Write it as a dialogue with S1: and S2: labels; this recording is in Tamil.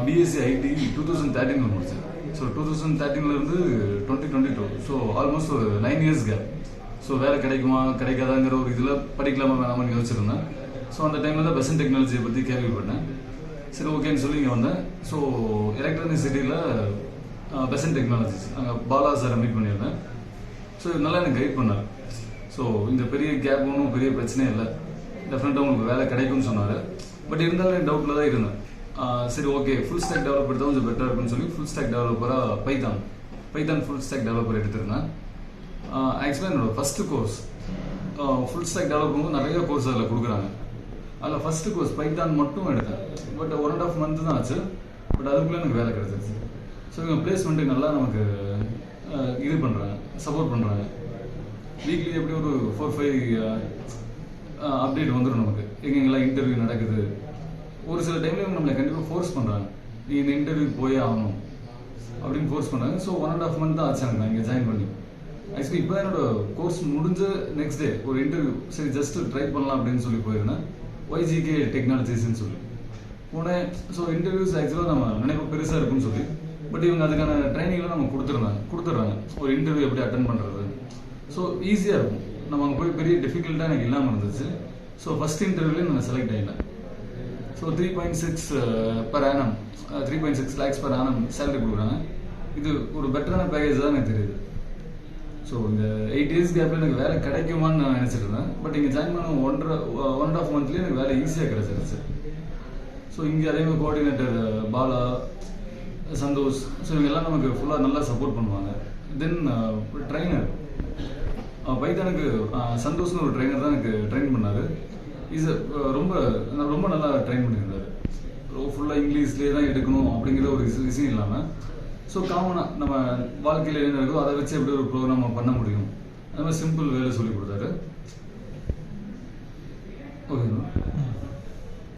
S1: B.SC IT 2013 முடிச்சேன். ஸோ 2013லேருந்து 2022, ஸோ ஆல்மோஸ்ட் ஒரு 9 இயர்ஸ் கேப். ஸோ வேலை கிடைக்குமா கிடைக்காதாங்கிற ஒரு இதில் படிக்கலாமா வேணாமான்னு யோசிச்சிருந்தேன். ஸோ அந்த டைமில் தான் பெசன்ட் டெக்னாலஜியை பற்றி கேள்விப்பட்டேன். சரி ஓகேன்னு சொல்லி இங்கே வந்தேன். ஸோ எலக்ட்ரானிக் சிட்டியில் பெசன்ட் டெக்னாலஜிஸ் அங்கே பாலா சாரை மீட் பண்ணியிருந்தேன். ஸோ நல்லா எனக்கு கைட் பண்ணார். ஸோ இந்த பெரிய கேப் ஒன்றும் பெரிய பிரச்சனையே இல்லை, டெஃபினட்டாக உங்களுக்கு வேலை கிடைக்கும்னு சொன்னார். பட் இருந்தாலும் டவுட்டில் தான் இருந்தேன். சரி ஓகே, ஃபுல் ஸ்டாக் டெவலப்பர் தான் கொஞ்சம் பெட்டராக இருக்குன்னு சொல்லி ஃபுல் ஸ்டாக் டெவலப்பராக பைத்தான் ஃபுல் ஸ்டாக் டெவலப்பர் எடுத்திருந்தேன். ஆக்சுவலாக என்னோட ஃபஸ்ட்டு கோர்ஸ் ஃபுல் ஸ்டாக் டெவலப்பருக்கு நிறைய கோர்ஸ் அதில் கொடுக்குறாங்க. அதில் ஃபஸ்ட்டு கோர்ஸ் பைத்தான் மட்டும் எடுத்தேன். பட் 1.5 month தான் ஆச்சு. பட் அதுக்குள்ளே எனக்கு வேலை கிடைச்சிருச்சு. ஸோ இவங்க பிளேஸ்மெண்ட்டுக்கு நல்லா நமக்கு இது பண்ணுறாங்க, சப்போர்ட் பண்ணுறாங்க. வீக்லி எப்படி ஒரு 4-5 அப்டேட் வந்துடும் நமக்கு, எங்கெங்கெல்லாம் இன்டர்வியூ நடக்குது. ஒரு சில டைம்ல இவங்க நம்மளை கண்டிப்பாக ஃபோர்ஸ் பண்ணுறாங்க, நீ இந்த இன்டர்வியூ போயே ஆகணும் அப்படின்னு ஃபோர்ஸ் பண்ணுறாங்க. ஸோ 1.5 month தான் ஆச்சு எனக்கு நான் இங்கே ஜாயின் பண்ணி. ஆக்சுவலி இப்போ என்னோட கோர்ஸ் முடிஞ்ச நெக்ஸ்ட் டே ஒரு இன்டர்வியூ, சரி ஜஸ்ட் ட்ரை பண்ணலாம் அப்படின்னு சொல்லி போயிருந்தேன். YGK டெக்னாலஜிஸ்ன்னு சொல்லி போனேன். ஸோ இன்டர்வியூஸ் ஆக்சுவலாக நம்ம நினைப்போம் பெருசாக இருக்குன்னு சொல்லி, பட் இவங்க அதுக்கான ட்ரைனிங்லாம் நம்ம கொடுத்துட்றாங்க. ஒரு இன்டர்வியூ எப்படி அட்டன் பண்ணுறது. ஸோ ஈஸியாக இருக்கும். நம்ம அங்கே போய் பெரிய டிஃபிகல்ட்டாக எனக்கு இல்லாமல் இருந்துச்சு. ஸோ ஃபஸ்ட் இன்டர்வியூலேயே நான் செலக்ட் ஆகிட்டேன். So 3.6 per annum 3.6 lakhs per annum salary கொடுக்குறாங்க. இது ஒரு பெட்டரான பேக்கேஜ் தான் எனக்கு தெரியுது. ஸோ இந்த 8 years கேப்பில் எனக்கு வேலை கிடைக்குமான்னு நான் நினச்சிட்டு இருந்தேன். பட் இங்கே ஜாயின் பண்ண 1.5 monthலேயே எனக்கு வேலை ஈஸியாக கிடைச்சிருச்சு. ஸோ இங்கே அதேமாதிரி கோஆர்டினேட்டர் பாலா, சந்தோஷ், ஸோ இவங்கெல்லாம் நமக்கு ஃபுல்லாக நல்லா சப்போர்ட் பண்ணுவாங்க. தென் ட்ரைனர் பைத்தானுக்கு சந்தோஷ்னு ஒரு ட்ரைனர் தான் எனக்கு ட்ரெயின் பண்ணார். ரொம்ப நல்லா ட்ரெயின் பண்ணியிருந்தார். ஃபுல்லாக இங்கிலீஷ்லேயே தான் எடுக்கணும் அப்படிங்கிற ஒரு விஷயம் இல்லாமல், ஸோ காமனாக நம்ம வாழ்க்கையில் என்ன இருக்கோ அதை வச்சு எப்படி ஒரு ப்ரோக்ராம் பண்ண முடியும், அது மாதிரி சிம்பிள் வேலை சொல்லி கொடுத்தாரு. ஓகேங்களா?